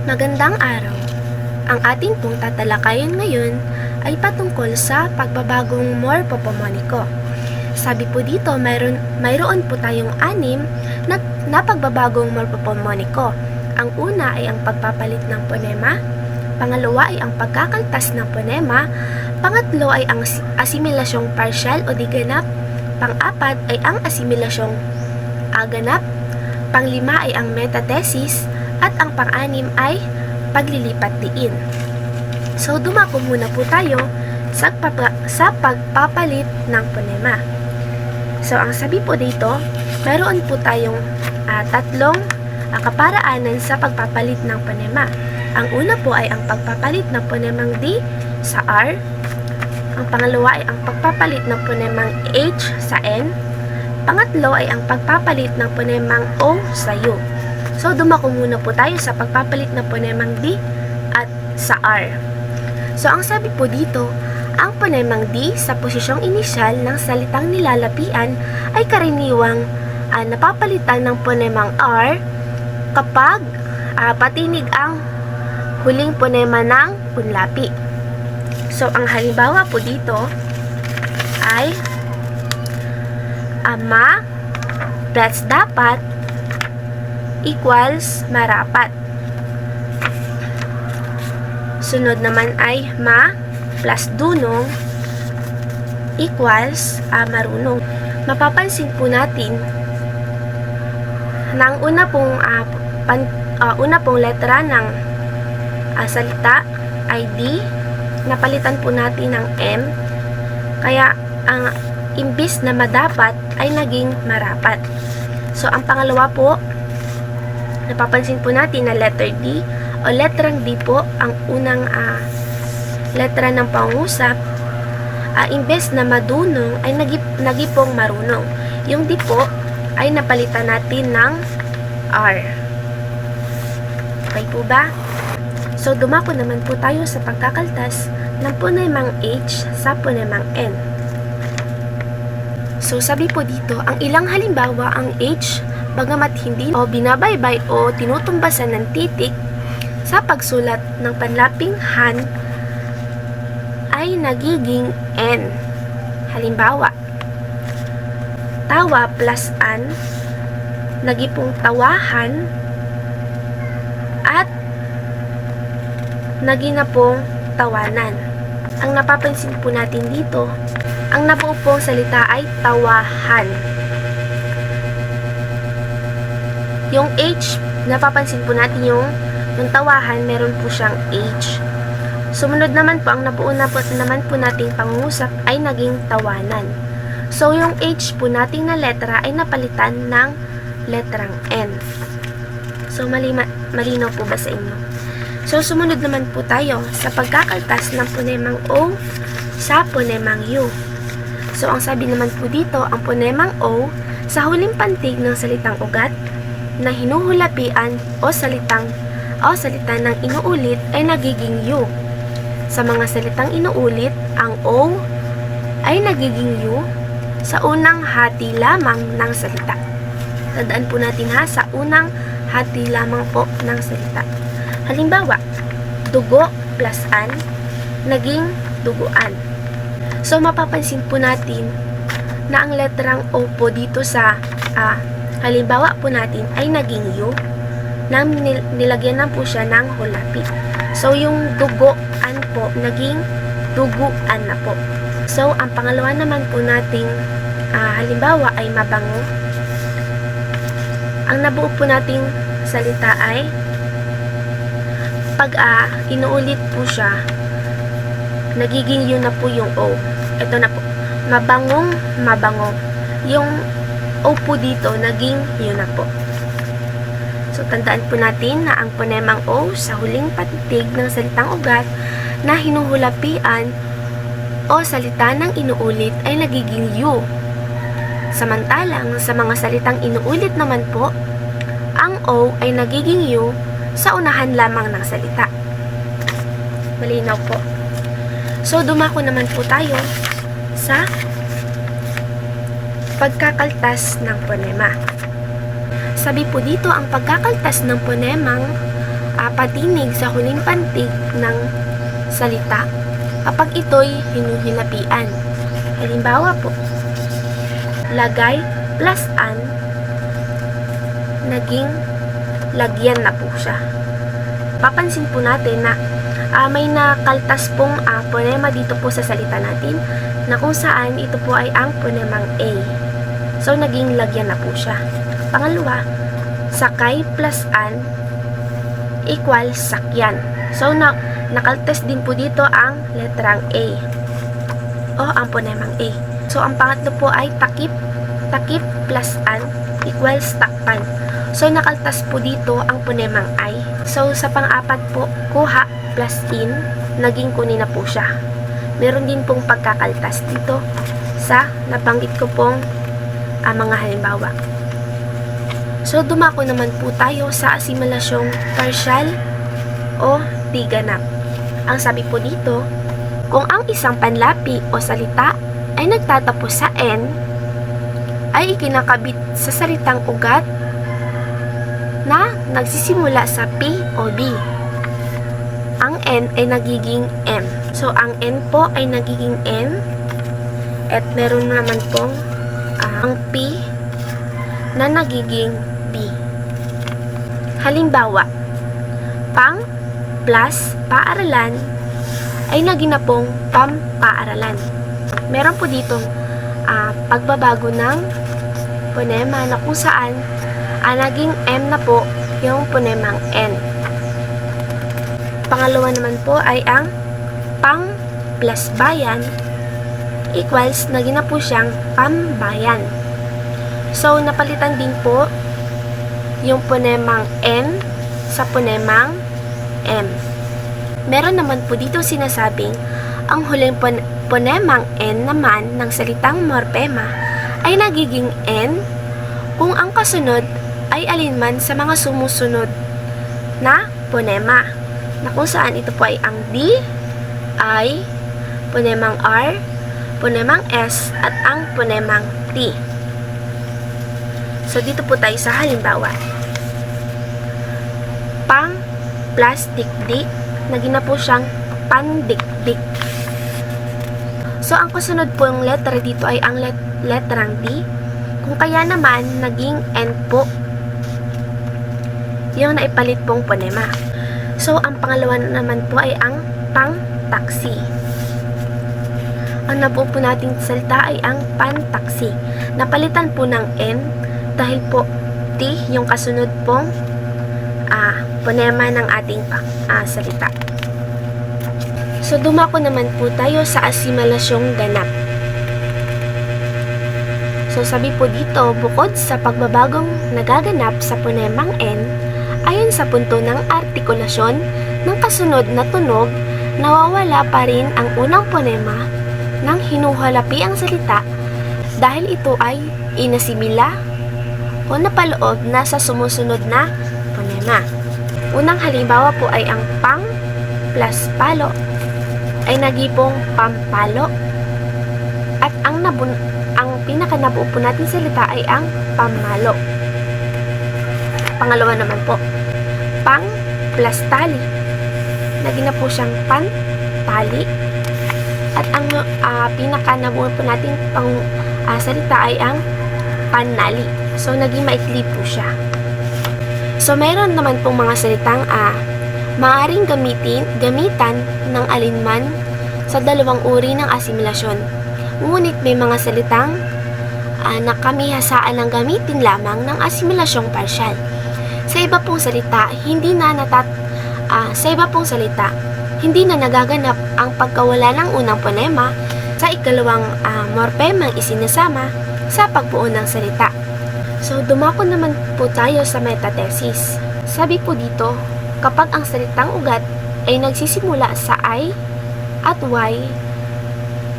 Magandang araw. Ang ating pong tatalakayin ngayon ay patungkol sa pagbabagong morpopomoniko. Sabi po dito, mayroon po tayong 6 na pagbabagong morpopomoniko. Ang una ay ang pagpapalit ng ponema, pangalawa ay ang pagkakaltas ng ponema, pangatlo ay ang asimilasyong partial o di ganap, pang-apat ay ang asimilasyong ganap, panglima ay ang metathesis, at ang pang-anim ay paglilipat diin. So, dumako muna po tayo sa pagpapalit ng ponema. So, ang sabi po dito, mayroon po tayong 3 kaparaanan sa pagpapalit ng ponema. Ang una po ay ang pagpapalit ng ponemang D sa R. Ang pangalawa ay ang pagpapalit ng ponemang H sa N. Pangatlo ay ang pagpapalit ng ponemang O sa U. So, dumako muna po tayo sa pagpapalit ng ponemang D at sa R. So, ang sabi po dito, ang ponemang D sa posisyong inisyal ng salitang nilalapian ay karaniwang napapalitan ng ponemang R kapag patinig ang huling ponema ng punlapi. So, ang halimbawa po dito ay ama plus dapat equals marapat. Sunod naman ay ma plus dunong equals marunong. Mapapansin po natin na ang una pong letra ng salita ay D, napalitan po natin ng M, kaya ang imbis na madapat ay naging marapat. So, ang pangalawa po, napapansin po natin na letter D o letrang D po ang unang letra ng pangusap. Imbes na madunong ay nagipong marunong. Yung D po ay napalitan natin ng R. Okay po ba? So, dumako naman po tayo sa pagkakaltas ng ponemang H sa ponemang N. So, sabi po dito, ang ilang halimbawa ang H, bagamat hindi binabaybay o tinutumbasan ng titik sa pagsulat ng panlaping han, ay nagiging N. Halimbawa, tawa plus an, nagipong tawahan, at naginapong tawanan. Ang napapansin po natin dito, ang nabuo pong salita ay tawahan. Yung H, napapansin po natin yung tawahan, meron po siyang H. Sumunod naman po, ang nabuo naman po nating pangungusap ay naging tawanan. So, yung H po nating na letra ay napalitan ng letrang N. So, malinaw po ba sa inyo? So, sumunod naman po tayo sa pagkakaltas ng ponemang O sa ponemang U. So, ang sabi naman po dito, ang ponemang O sa huling pantig ng salitang ugat na hinuhulapian o salita ng inuulit ay nagiging U. Sa mga salitang inuulit, ang O ay nagiging U sa unang hati lamang ng salita. Tandaan po natin sa unang hati lamang po ng salita. Halimbawa, dugo plus an, naging duguan. So, mapapansin po natin na ang letrang O po dito sa halimbawa po natin ay naging U na nilagyan na po siya ng hulapi. So, yung dugoan po, naging duguan na po. So, ang pangalawa naman po nating halimbawa ay mabango. Ang nabuo po nating salita ay pag inuulit po siya, nagiging yun na po yung O. Ito na po, mabangong mabango. Yung O po dito, naging yun na po. So, tandaan po natin na ang ponemang O sa huling patitig ng salitang ugat na hinuhulapian o salita ng inuulit ay nagiging U. Samantalang, sa mga salitang inuulit naman po, ang O ay nagiging U sa unahan lamang ng salita. Malinaw po. So, dumako naman po tayo sa pagkakaltas ng ponema. Sabi po dito, ang pagkakaltas ng ponemang patinig sa huling pantig ng salita kapag ito'y hinuhinapian. Halimbawa po, lagay plus an, naging lagyan na po siya. Papansin po natin na may nakaltas pong ponema dito po sa salita natin na kung saan ito po ay ang ponemang A. So, naging lagyan na po siya. Pangalawa, sakay plus an equals sakyan. So, nakaltas din po dito ang letrang A o ang ponemang A. So, ang pangatlo po ay takip. Takip plus an equals takpan. So, nakaltas po dito ang ponemang I. So, sa pang-apat po, kuha plus in, naging kunin na po siya. Meron din pong pagkakaltas dito sa nabanggit ko pong mga halimbawa. So, dumako naman po tayo sa asimalasyong partial o di ganap. Ang sabi po dito, kung ang isang panlapi o salita ay nagtatapos sa N, ay ikinakabit sa salitang ugat na nagsisimula sa P o B. Ang N ay nagiging M. So, ang N po ay nagiging M at meron naman pong ang P na nagiging B. Halimbawa, pang plus paaralan ay naging na pong pampaaralan. Meron po ditong pagbabago ng ponema na kung saan naging M na po yung ponemang N. Pangalawa naman po ay ang pang plus bayan equals naging na po siyang pambayan. So, napalitan din po yung ponemang N sa ponemang M. Meron naman po dito sinasabing ang huling ponemang N naman ng salitang morpema ay nagiging N kung ang kasunod ay alinman sa mga sumusunod na ponema, na kung saan ito po ay ang D, I, ponemang R, ponemang S, at ang ponemang T. So, dito po tayo sa halimbawa. Pang plus dikdik, naging na po siyang pandikdik. So, ang kasunod po yung letra dito ay ang letrang D, kung kaya naman naging N po yung naipalit pong ponema. So, ang pangalawa naman po ay ang pang-taksi. Ang nabuo po nating salita ay ang pan-taksi. Napalitan po ng N dahil po T yung kasunod pong ponema ng ating salita. So, dumako naman po tayo sa asimalasyong ganap. So, sabi po dito, bukod sa pagbabagong nagaganap sa ponemang N, ayon sa punto ng artikulasyon ng kasunod na tunog, nawawala pa rin ang unang ponema ng hinuhalapi ang salita dahil ito ay inasimila o napaloob na sa sumusunod na ponema. Unang halimbawa po ay ang pang plus palo ay nagipong pampalo at ang pinakanabuo po natin salita ay ang pamalo. Pangalawa naman po, pang plus tali, naging na po siyang pantali. At ang pinakanabuo po natin salita ay ang panali. So, naging maikli po siya. So, mayroon naman pong mga salitang maaaring gamitan ng alinman sa dalawang uri ng asimilasyon. Ngunit may mga salitang nakamihasaan ng gamitin lamang ng asimilasyong partial. Sa iba pong salita, hindi na nagaganap ang pagkawala ng unang ponema sa ikalawang morpemang isinasama sa pagbuo ng salita. So, dumako naman po tayo sa metathesis. Sabi po dito, kapag ang salitang ugat ay nagsisimula sa I at Y,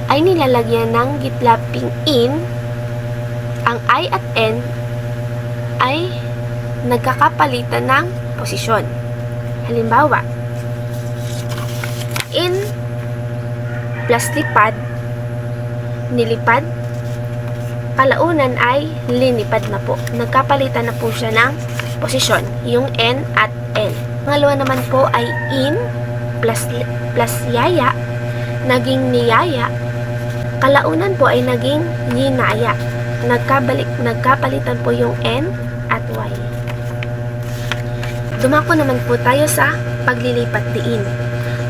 ay nilalagyan ng gitlaping in, ang I at N ay nagkakapalitan ng posisyon. Halimbawa, in plus lipad, nilipad, kalaunan ay linipad na po. Nagkapalitan na po siya ng posisyon, yung N at L. Pangalawa naman po ay in plus yaya, naging niyaya. Kalaunan po ay naging yinaya. Nagkapalitan po yung N at Y. Dumako naman po tayo sa paglilipat diin.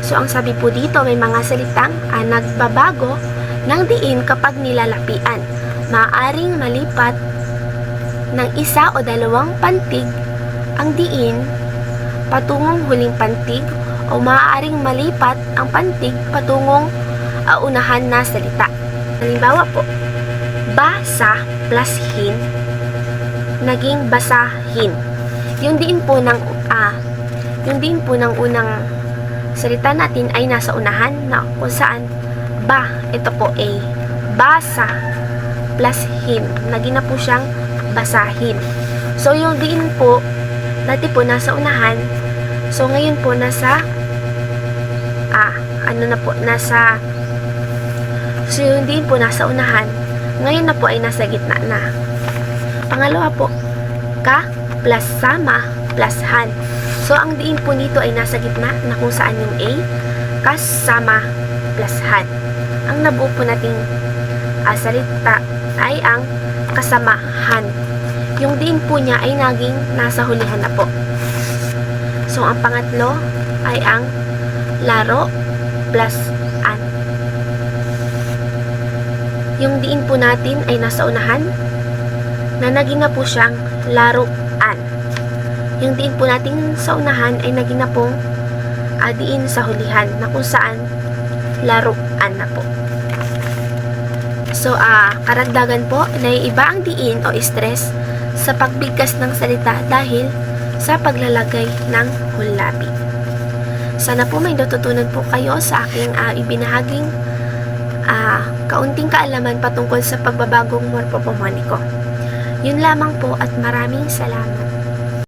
So, ang sabi po dito, may mga salitang nagbabago ng diin kapag nilalapian. Maaaring malipat ng isa o dalawang pantig ang diin patungong huling pantig o maaaring malipat ang pantig patungong unahan na salita. Halimbawa po, basa plus hin, naging basahin. Yung diin po ng unang salita natin ay nasa unahan na kung saan ba, ito po A, basa plus hin, naging na po siyang basahin. So yung diin po dati po nasa unahan, so ngayon po nasa so yung diin po nasa unahan, ngayon na po ay nasa gitna na. Pangalawa po, ka plus sama plus han. So ang diin po nito ay nasa gitna na kung saan yung A, kasama plus han. Ang nabuo po nating salita ay ang kasamahan. Yung diin po niya ay naging nasa hulihan na po. So ang pangatlo ay ang laro plus an. Yung diin po natin ay nasa unahan na naging na po siyang laruan. Yung diin po natin sa unahan ay naging na pong diin sa hulihan na kung saan laruan na po. So, karagdagan po, naiiba ang diin o stress sa pagbigkas ng salita dahil sa paglalagay ng hulabi. Sana po may natutunan po kayo sa aking ibinahaging kaunting kaalaman patungkol sa pagbabagong morpopomoniko. Yun lamang po at maraming salamat.